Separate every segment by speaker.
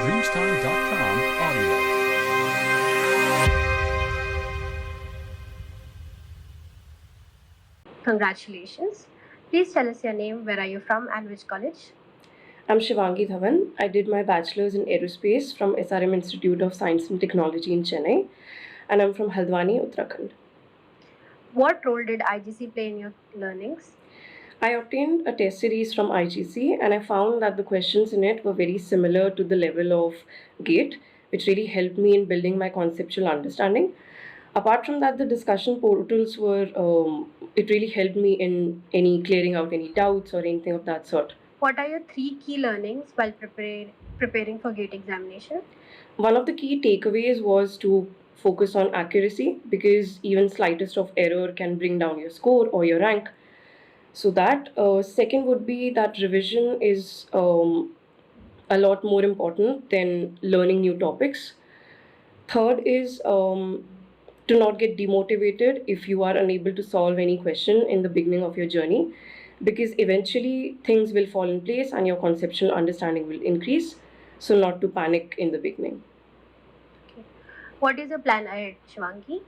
Speaker 1: Dreamstime.com audio.
Speaker 2: Congratulations. Please tell us your name, where are you from, and which college?
Speaker 3: I'm Shivangi Dhawan. I did my bachelor's in Aerospace from SRM Institute of Science and Technology in Chennai, and I'm from Haldwani, Uttarakhand.
Speaker 2: What role did IGC play in your learnings?
Speaker 3: I obtained a test series from IGC and I found that the questions in it were very similar to the level of GATE, which really helped me in building my conceptual understanding. Apart from that, the discussion portals it really helped me in any clearing out any doubts or anything of that sort.
Speaker 2: What are your three key learnings while preparing for GATE examination?
Speaker 3: One of the key takeaways was to focus on accuracy because even slightest of error can bring down your score or your rank. So that second would be that revision is a lot more important than learning new topics. Third is to not get demotivated if you are unable to solve any question in the beginning of your journey, because eventually things will fall in place and your conceptual understanding will increase. So, not to panic in the beginning.
Speaker 2: Okay. What is your plan ahead, Shivangi?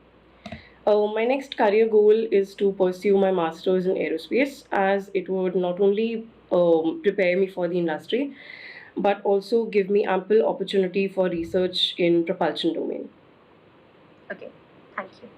Speaker 3: My next career goal is to pursue my master's in aerospace, as it would not only prepare me for the industry but also give me ample opportunity for research in propulsion domain.
Speaker 2: Okay, thank you.